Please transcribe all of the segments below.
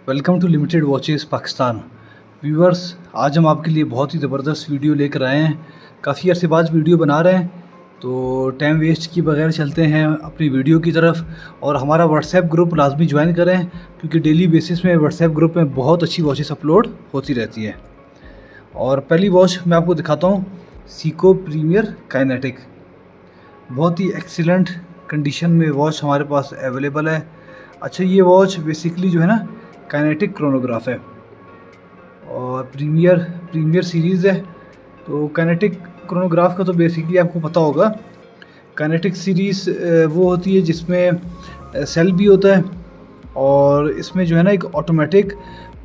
Welcome to limited watches Pakistan. Viewers, आज हम आपके लिए बहुत ही ज़बरदस्त वीडियो लेकर आए हैं। काफ़ी अरसे बाद वीडियो बना रहे हैं, तो टाइम वेस्ट किए बगैर चलते हैं अपनी वीडियो की तरफ। और हमारा व्हाट्सएप ग्रुप लाजमी ज्वाइन करें, क्योंकि डेली बेसिस में व्हाट्सएप ग्रुप में बहुत अच्छी वॉचेस अपलोड होती रहती है। और पहली वॉच मैं आपको दिखाता हूँ, सीको प्रीमियर काइनेटिक। बहुत ही एक्सीलेंट कंडीशन में वॉच हमारे पास अवेलेबल है। अच्छा, ये वॉच बेसिकली जो है ना काइनेटिक क्रोनोग्राफ है और प्रीमियर सीरीज़ है। तो काइनेटिक क्रोनोग्राफ का तो बेसिकली आपको पता होगा। काइनेटिक सीरीज़ वो होती है जिसमें सेल भी होता है और इसमें जो है ना एक ऑटोमेटिक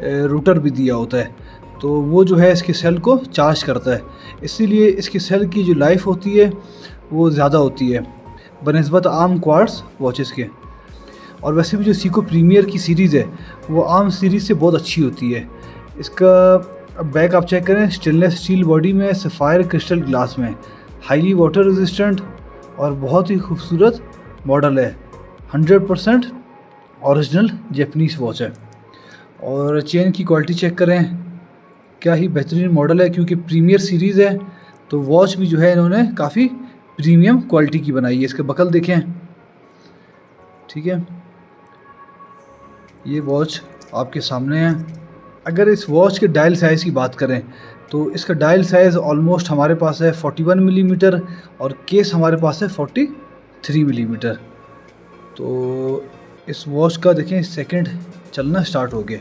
रूटर भी दिया होता है। तो वो जो है इसके सेल को चार्ज करता है, इसीलिए इसकी सेल की जो लाइफ होती है वो ज़्यादा होती है बनिस्बत आम क्वार्ट्ज वॉचेस के। और वैसे भी जो सीको प्रीमियर की सीरीज़ है वो आम सीरीज़ से बहुत अच्छी होती है। इसका बैक आप चेक करें, स्टेनलेस स्टील बॉडी में, सफ़ायर क्रिस्टल ग्लास में, हाईली वाटर रेजिस्टेंट और बहुत ही खूबसूरत मॉडल है। 100% ओरिजिनल जापानीज़ वॉच है। और चेन की क्वालिटी चेक करें, क्या ही बेहतरीन मॉडल है। क्योंकि प्रीमियर सीरीज़ है तो वॉच भी जो है इन्होंने काफ़ी प्रीमियम क्वालिटी की बनाई है। इसके बकल देखें, ठीक है, ये वॉच आपके सामने है। अगर इस वॉच के डायल साइज़ की बात करें तो इसका डायल साइज़ ऑलमोस्ट हमारे पास है 41 मिलीमीटर और केस हमारे पास है 43 मिलीमीटर। तो इस वॉच का देखें सेकंड चलना स्टार्ट हो गया,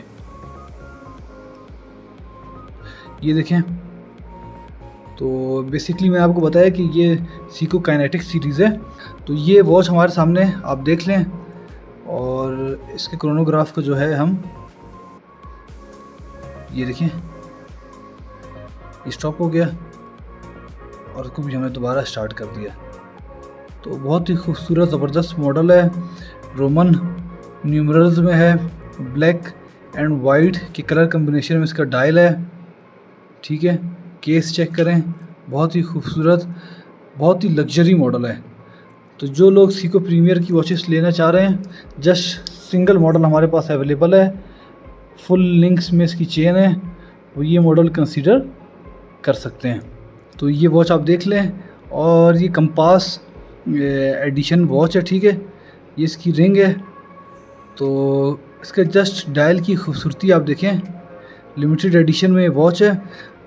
ये देखें। तो बेसिकली मैं आपको बताया कि ये सीको काइनेटिक सीरीज़ है। तो ये वॉच हमारे सामने आप देख लें। और इसके क्रोनोग्राफ को जो है हम ये देखें, ये स्टॉप हो गया और इसको भी हमने दोबारा स्टार्ट कर दिया। तो बहुत ही खूबसूरत ज़बरदस्त मॉडल है। रोमन न्यूमरल्स में है, ब्लैक एंड वाइट की कलर कम्बिनेशन में इसका डायल है, ठीक है। केस चेक करें, बहुत ही खूबसूरत, बहुत ही लग्जरी मॉडल है। तो जो लोग सीको प्रीमियर की वॉचेस लेना चाह रहे हैं, जस्ट सिंगल मॉडल हमारे पास अवेलेबल है, फुल लिंक्स में इसकी चेन है, वो ये मॉडल कंसीडर कर सकते हैं। तो ये वॉच आप देख लें। और ये कंपास एडिशन वॉच है, ठीक है। ये इसकी रिंग है। तो इसके जस्ट डायल की खूबसूरती आप देखें, लिमिटेड एडिशन में वॉच है।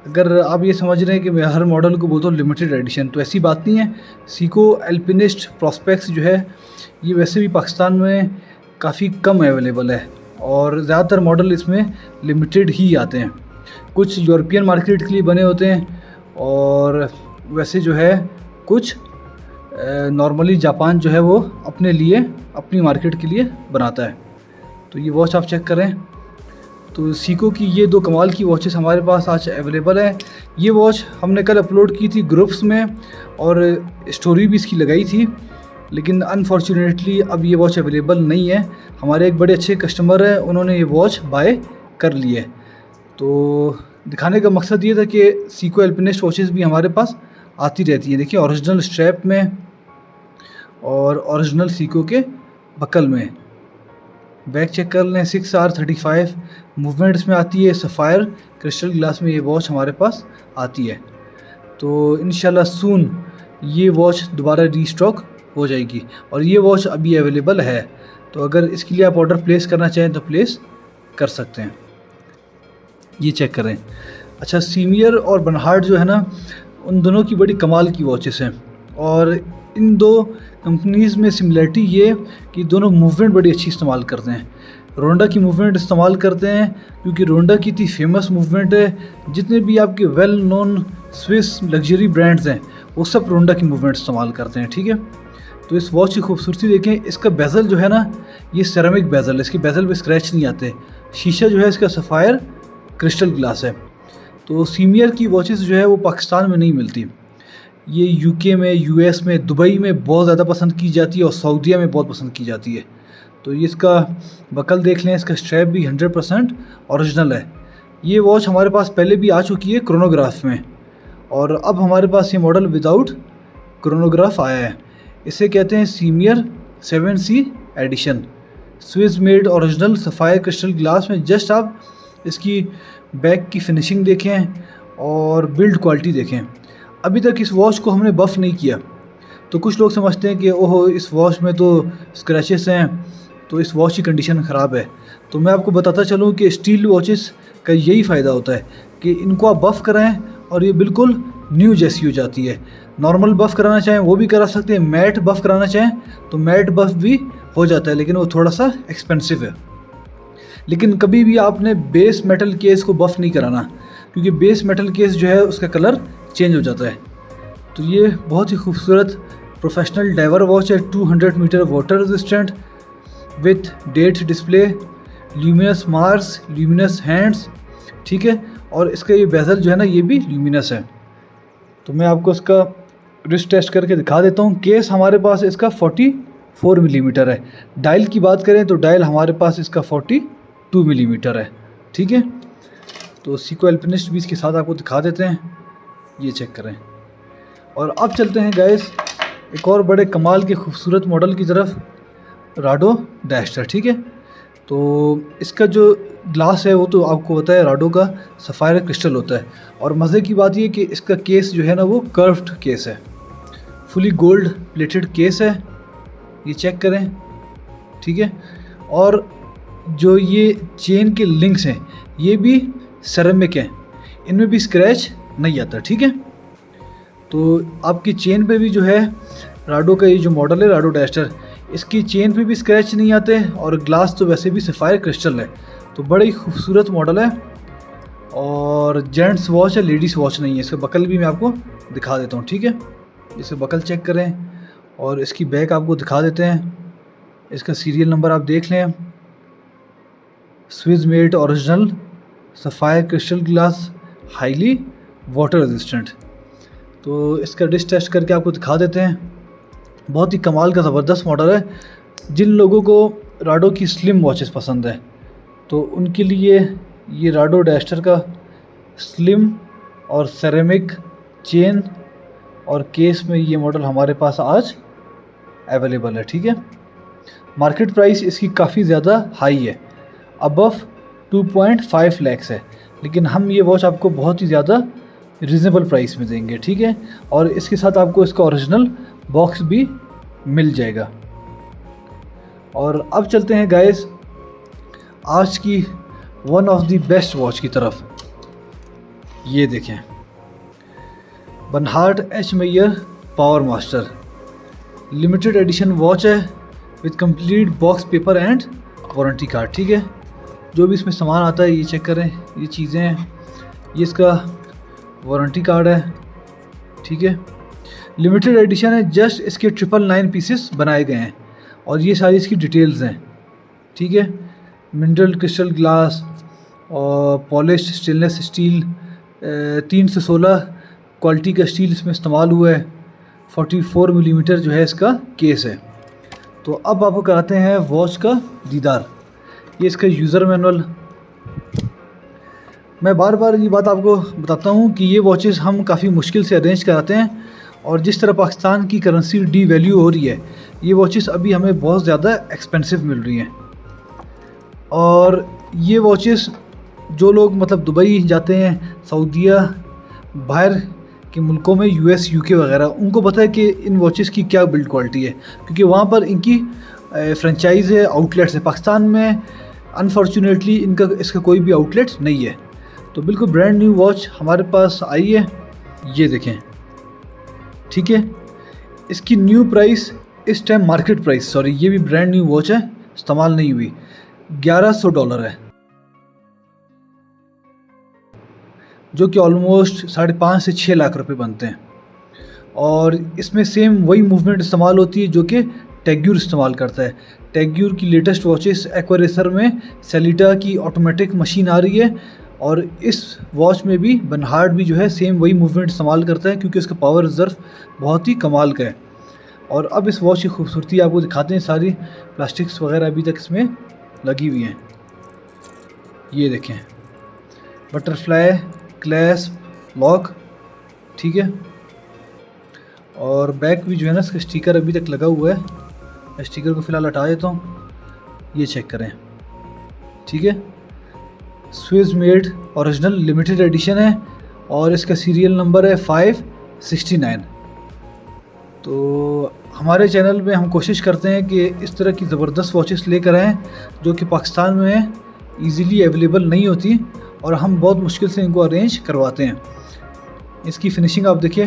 अगर आप ये समझ रहे हैं कि मैं हर मॉडल को बोलता हूँ लिमिटेड एडिशन, तो ऐसी बात नहीं है। सीको अल्पिनिस्ट प्रॉस्पेक्स जो है ये वैसे भी पाकिस्तान में काफ़ी कम अवेलेबल है और ज़्यादातर मॉडल इसमें लिमिटेड ही आते हैं। कुछ यूरोपियन मार्केट के लिए बने होते हैं और वैसे जो है कुछ नॉर्मली जापान जो है वो अपने लिए, अपनी मार्केट के लिए बनाता है। तो ये वॉच आप चेक करें। तो सीको की ये दो कमाल की वॉचेस हमारे पास आज अवेलेबल है। ये वॉच हमने कल अपलोड की थी ग्रुप्स में और स्टोरी भी इसकी लगाई थी, लेकिन अनफॉर्चुनेटली अब ये वॉच अवेलेबल नहीं है। हमारे एक बड़े अच्छे कस्टमर हैं, उन्होंने ये वॉच बाय कर ली है। तो दिखाने का मकसद ये था कि सीको अल्पिनिस्ट वॉचेस भी हमारे पास आती रहती है। देखिए, ओरिजिनल स्ट्रैप में और ओरिजिनल सीको के बकल में। बैक चेक कर लें, 6R35 मूवमेंट्स में आती है। सफ़ायर क्रिस्टल ग्लास में ये वॉच हमारे पास आती है। तो इंशाल्लाह सून ये वॉच दोबारा रीस्टॉक हो जाएगी और ये वॉच अभी अवेलेबल है। तो अगर इसके लिए आप ऑर्डर प्लेस करना चाहें तो प्लेस कर सकते हैं। ये चेक करें। अच्छा, सीमियर और बर्नहार्ड जो है ना, उन दोनों की बड़ी कमाल की वॉचेस हैं। और इन दो कंपनीज़ में सिमिलरिटी ये कि दोनों मूवमेंट बड़ी अच्छी इस्तेमाल करते हैं। रोंडा की मूवमेंट इस्तेमाल करते हैं क्योंकि रोंडा की इतनी फेमस मूवमेंट है। जितने भी आपके well known Swiss luxury brands हैं वो सब रोंडा की मूवमेंट इस्तेमाल करते हैं, ठीक है। तो इस वॉच की खूबसूरती देखें, इसका बेजल जो है ना ये सेरेमिक बेजल है, इसके बेजल पे स्क्रैच नहीं आते। शीशा जो है इसका सफ़ायर क्रिस्टल ग्लास है। तो सीमियर की वॉचेस जो है वो पाकिस्तान में नहीं मिलती। ये यूके में, यूएस में, दुबई में बहुत ज़्यादा पसंद की जाती है और सऊदीया में बहुत पसंद की जाती है। तो ये इसका बकल देख लें, इसका स्ट्रैप भी 100% ओरिजिनल है। ये वॉच हमारे पास पहले भी आ चुकी है क्रोनोग्राफ में और अब हमारे पास ये मॉडल विदाउट क्रोनोग्राफ आया है। इसे कहते हैं सीमियर 7C edition. Swiss made original sapphire crystal glass में। जस्ट आप इसकी बैक की फिनिशिंग देखें और बिल्ड क्वालिटी देखें। अभी तक इस वॉच को हमने बफ़ नहीं किया, तो कुछ लोग समझते हैं कि ओहो इस वॉच में तो स्क्रैचेस हैं, तो इस वॉच की कंडीशन ख़राब है। तो मैं आपको बताता चलूँ कि स्टील वॉचेस का यही फ़ायदा होता है कि इनको आप बफ़ कराएं और ये बिल्कुल न्यू जैसी हो जाती है। नॉर्मल बफ़ कराना चाहें वो भी करा सकते हैं, मैट बफ़ कराना चाहें तो मैट बफ़ भी हो जाता है, लेकिन वो थोड़ा सा एक्सपेंसिव है। लेकिन कभी भी आपने बेस मेटल केस को बफ़ नहीं कराना, क्योंकि बेस मेटल केस जो है उसका कलर चेंज हो जाता है। तो ये बहुत ही खूबसूरत प्रोफेशनल डाइवर वॉच है, 200 metre water resistant with date display, luminous marks, luminous hands, ठीक है। और इसका ये बेजल जो है ना ये भी ल्यूमिनस है। तो मैं आपको इसका रिस्ट टेस्ट करके दिखा देता हूँ। केस हमारे पास इसका 44 मिलीमीटर है। डायल की बात करें तो डायल हमारे पास इसका 42 मिलीमीटर है, ठीक है। तो सीको एल्पिनिस्ट भी इसके साथ आपको दिखा देते हैं, ये चेक करें। और अब चलते हैं गाइस एक और बड़े कमाल के खूबसूरत मॉडल की तरफ, राडो डैस्टर, ठीक है। तो इसका जो ग्लास है वो तो आपको पता है राडो का सफ़ायर क्रिस्टल होता है। और मज़े की बात ये कि इसका केस जो है ना वो कर्व्ड केस है, फुली गोल्ड प्लेटेड केस है, ये चेक करें, ठीक है। और जो ये चेन के लिंक्स हैं ये भी सेरेमिक हैं, इनमें भी स्क्रैच नहीं आता, ठीक है। तो आपकी चेन पे भी जो है राडो का ये जो मॉडल है राडो डैस्टर, इसकी चेन पे भी स्क्रैच नहीं आते और ग्लास तो वैसे भी सफ़ायर क्रिस्टल है। तो बड़ा ही खूबसूरत मॉडल है और जेंट्स वॉच है, लेडीज़ वॉच नहीं है। इसका बकल भी मैं आपको दिखा देता हूँ, ठीक है। इसे बकल चेक करें और इसकी बैक आपको दिखा देते हैं। इसका सीरियल नंबर आप देख लें, Swiss made original sapphire crystal glass highly water resistant. तो इसका डिश टेस्ट करके आपको दिखा देते हैं। बहुत ही कमाल का ज़बरदस्त मॉडल है। जिन लोगों को राडो की स्लिम वॉचेस पसंद है तो उनके लिए ये राडो डैस्टर का स्लिम और सेरेमिक चेन और केस में ये मॉडल हमारे पास आज अवेलेबल है, ठीक है। मार्केट प्राइस इसकी काफ़ी ज़्यादा हाई है, अबव 2.5 लाख है, लेकिन हम ये वॉच आपको बहुत ही ज़्यादा रिजनेबल प्राइस में देंगे, ठीक है। और इसके साथ आपको इसका ओरिजिनल बॉक्स भी मिल जाएगा। और अब चलते हैं गाइस आज की one of the best watch की तरफ। ये देखें, Bernhard H Mayer power master limited edition watch है with complete box paper and warranty card, ठीक है। जो भी इसमें सामान आता है ये चेक करें, ये चीज़ें हैं, ये इसका वारंटी कार्ड है, ठीक है। लिमिटेड एडिशन है, जस्ट इसके 999 पीसेस बनाए गए हैं और ये सारी इसकी डिटेल्स हैं, ठीक है। मिनरल क्रिस्टल ग्लास और पॉलिश्ड स्टेनलेस स्टील, 3 से 16 क्वालिटी का स्टील इसमें इस्तेमाल हुआ है। 44 मिलीमीटर जो है इसका केस है। तो अब आपको कराते हैं वॉच का दीदार। ये इसका यूज़र मैनुअल। मैं बार बार ये बात आपको बताता हूँ कि ये वॉचेस हम काफ़ी मुश्किल से अरेंज कराते हैं और जिस तरह पाकिस्तान की करेंसी डी वैल्यू हो रही है, ये वॉचेस अभी हमें बहुत ज़्यादा एक्सपेंसिव मिल रही हैं। और ये वॉचेस जो लोग मतलब दुबई जाते हैं, सऊदीया, बाहर के मुल्कों में यूएस यूके वगैरह, उनको पता है कि इन वॉचेस की क्या बिल्ड क्वालिटी है, क्योंकि वहाँ पर इनकी फ्रेंचाइज है, आउटलेट्स है। पाकिस्तान में अनफॉर्चुनेटली इसका कोई भी आउटलेट नहीं है। तो बिल्कुल ब्रांड न्यू वॉच हमारे पास आई है, ये देखें, ठीक है। इसकी न्यू प्राइस इस टाइम मार्केट प्राइस, सॉरी ये भी ब्रांड न्यू वॉच है, इस्तेमाल नहीं हुई, $1100 है, जो कि ऑलमोस्ट 5.5 से 6 लाख रुपए बनते हैं। और इसमें सेम वही मूवमेंट इस्तेमाल होती है जो कि टेग्यूर इस्तेमाल करता है। टेग्यूर की लेटेस्ट वॉचेस एक्वारेसर में सेलिटा की ऑटोमेटिक मशीन आ रही है और इस वॉच में भी बर्नहार्ड भी जो है सेम वही मूवमेंट इस्तेमाल करता है, क्योंकि उसका पावर रिजर्व बहुत ही कमाल का है। और अब इस वॉच की खूबसूरती आपको दिखाते हैं। सारी प्लास्टिक्स वगैरह अभी तक इसमें लगी हुई हैं, ये देखें, बटरफ्लाई क्लैस्प लॉक, ठीक है। और बैक भी जो है ना इसका स्टिकर अभी तक लगा हुआ है। स्टिकर को फ़िलहाल हटा देता हूँ, ये चेक करें, ठीक है। Swiss made original limited edition है और इसका सीरियल नंबर है 569। तो हमारे चैनल में हम कोशिश करते हैं कि इस तरह की ज़बरदस्त वॉचेस लेकर आएँ जो कि पाकिस्तान में इजीली अवेलेबल नहीं होती और हम बहुत मुश्किल से इनको अरेंज करवाते हैं। इसकी फ़िनिशिंग आप देखिए,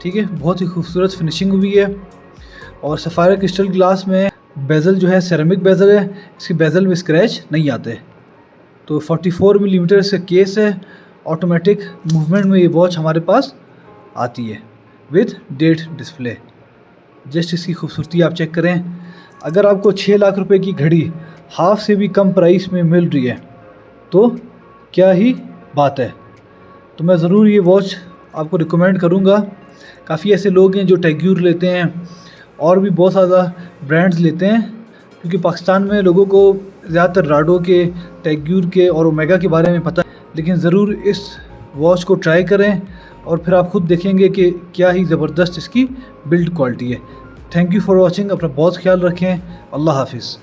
ठीक है, बहुत ही खूबसूरत फिनिशिंग हुई है और सफ़ायर क्रिस्टल ग्लास में बेज़ल जो है सेरेमिक बेज़ल है, इसके बेज़ल में स्क्रैच नहीं आते। तो 44 मिलीमीटर इसका केस है, ऑटोमेटिक मूवमेंट में ये वॉच हमारे पास आती है विद डेट डिस्प्ले। जस्ट इसकी खूबसूरती आप चेक करें। अगर आपको 6 लाख रुपए की घड़ी हाफ से भी कम प्राइस में मिल रही है तो क्या ही बात है। तो मैं ज़रूर ये वॉच आपको रिकमेंड करूँगा। काफ़ी ऐसे लोग हैं जो टेग्यूर लेते हैं और भी बहुत ज़्यादा ब्रांड्स लेते हैं, क्योंकि पाकिस्तान में लोगों को ज़्यादातर राडो के, टेग्यूर के और ओमेगा के बारे में पता है। लेकिन ज़रूर इस वॉच को ट्राई करें और फिर आप खुद देखेंगे कि क्या ही ज़बरदस्त इसकी बिल्ड क्वालिटी है। Thank you for watching. अपना बहुत ख्याल रखें। अल्लाह हाफिज़।